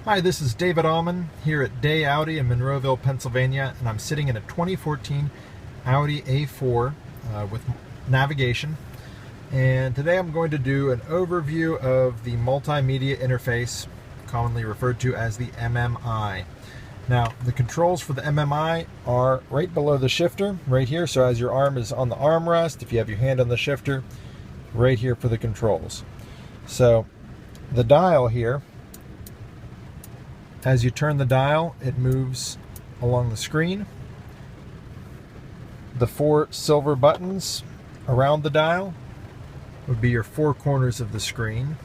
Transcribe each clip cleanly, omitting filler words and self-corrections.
Hi, this is David Allman here at Day Audi in Monroeville, Pennsylvania, and I'm sitting in a 2014 Audi A4 with navigation. And today I'm going to do an overview of the multimedia interface, commonly referred to as the MMI. Now, the controls for the MMI are right below the shifter, right here. So as your arm is on the armrest, if you have your hand on the shifter, right here for the controls. So the dial here, as you turn the dial, it moves along the screen. The four silver buttons around the dial would be your four corners of the screen.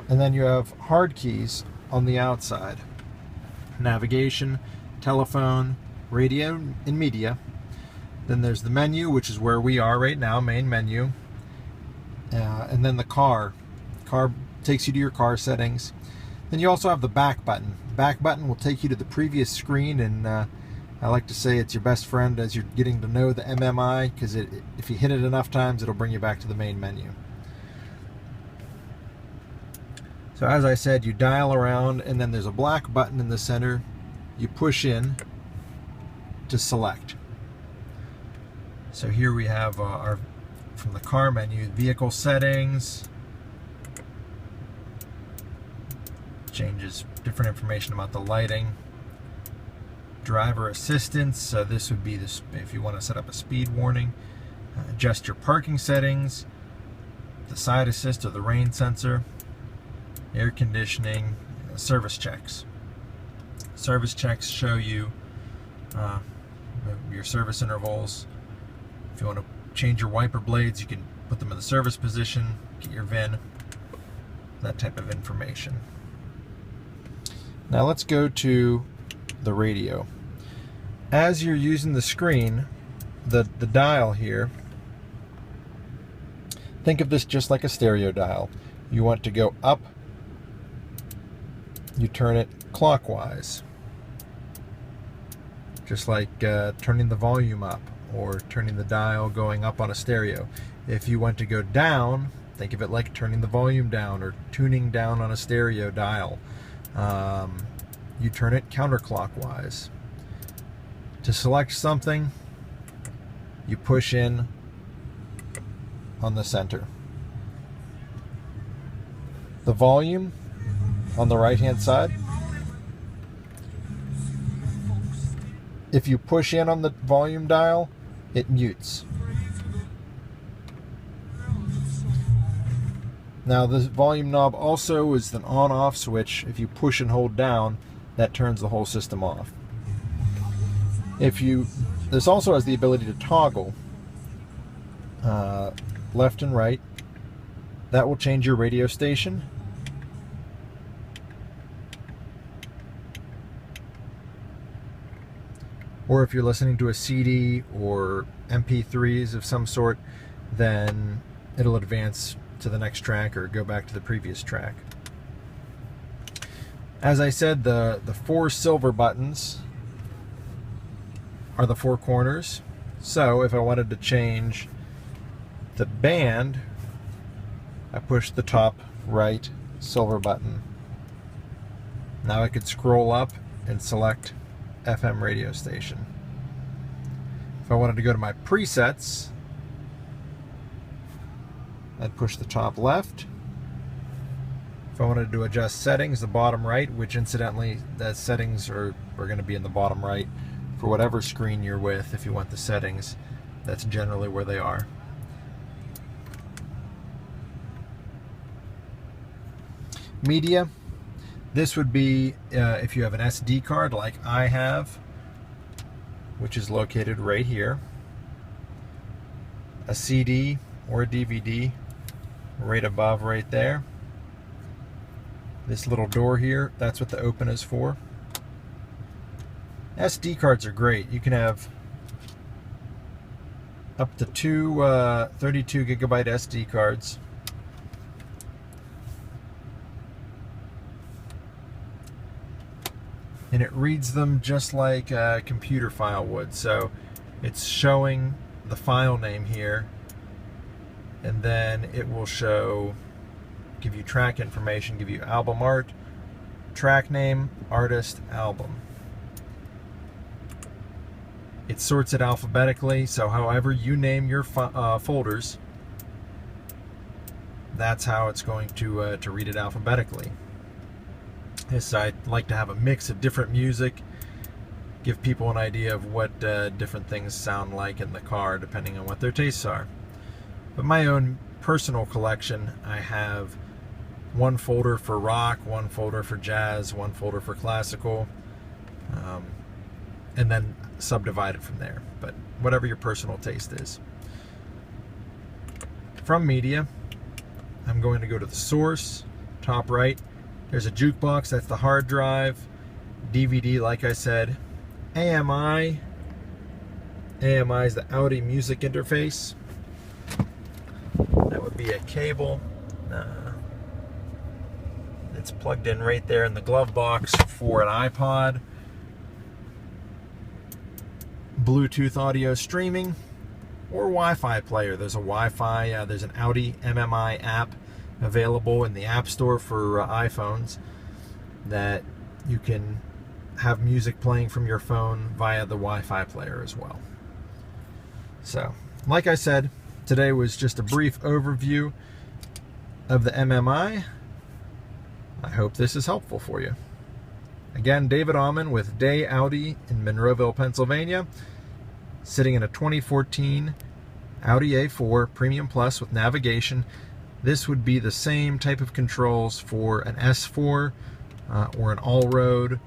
And then you have hard keys on the outside. Navigation, telephone, radio, and media. Then there's the menu, which is where we are right now, main menu. And then the car. Car takes you to your car settings. Then you also have the back button. The back button will take you to the previous screen, and I like to say it's your best friend as you're getting to know the MMI, because if you hit it enough times, it'll bring you back to the main menu. So as I said, you dial around, and then there's a black button in the center. You push in to select. So here we have our, from the car menu, vehicle settings. Changes different information about the lighting. Driver assistance, so this would be this if you want to set up a speed warning. Adjust your parking settings, the side assist or the rain sensor, air conditioning, service checks. Service checks show you your service intervals. If you want to change your wiper blades, you can put them in the service position, get your VIN, that type of information. Now let's go to the radio. As you're using the screen, the dial here, think of this just like a stereo dial. You want to go up, you turn it clockwise. Just like turning the volume up or turning the dial going up on a stereo. If you want to go down, think of it like turning the volume down or tuning down on a stereo dial. You turn it counterclockwise. To select something, you push in on the center. The volume on the right hand side. If you push in on the volume dial, it mutes. Now this volume knob also is an on-off switch. If you push and hold down, that turns the whole system off. This also has the ability to toggle left and right. That will change your radio station. Or if you're listening to a CD or MP3s of some sort, then it'll advance to the next track or go back to the previous track. As I said, the four silver buttons are the four corners. So if I wanted to change the band, I push the top right silver button. Now I could scroll up and select FM radio station. If I wanted to go to my presets, I'd push the top left. If I wanted to adjust settings, the bottom right, which incidentally, the settings are going to be in the bottom right for whatever screen you're with. If you want the settings, that's generally where they are. Media. This would be if you have an SD card like I have, which is located right here. A CD or a DVD right above right there. This little door here, that's what the open is for. SD cards are great. You can have up to two 32 gigabyte SD cards. And it reads them just like a computer file would. So it's showing the file name here, and then it will show give you track information, give you album art, track name, artist, album. It sorts it alphabetically, so however you name your folders, that's how it's going to read it alphabetically. Yes, I like to have a mix of different music, give people an idea of what different things sound like in the car depending on what their tastes are. But my own personal collection, I have one folder for rock, one folder for jazz, one folder for classical, and then subdivide it from there. But whatever your personal taste is. From media, I'm going to go to the source, top right. There's a jukebox, that's the hard drive. DVD, like I said. AMI. AMI is the Audi music interface. That would be a cable. It's plugged in right there in the glove box for an iPod. Bluetooth audio streaming or Wi-Fi player. There's a Wi-Fi, there's an Audi MMI app available in the App Store for iPhones that you can have music playing from your phone via the Wi-Fi player as well. So, like I said, today was just a brief overview of the MMI. I hope this is helpful for you. Again, David Aumann with Day Audi in Monroeville, Pennsylvania, sitting in a 2014 Audi A4 Premium Plus with navigation. This would be the same type of controls for an S4 or an allroad,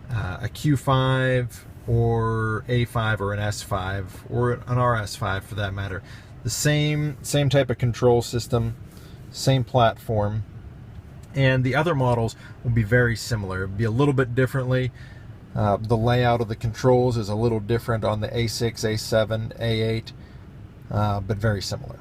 a Q5 or A5 or an S5 or an RS5 for that matter. The same type of control system, same platform. And the other models will be very similar. It'll be a little bit differently. The layout of the controls is a little different on the A6, A7, A8, but very similar.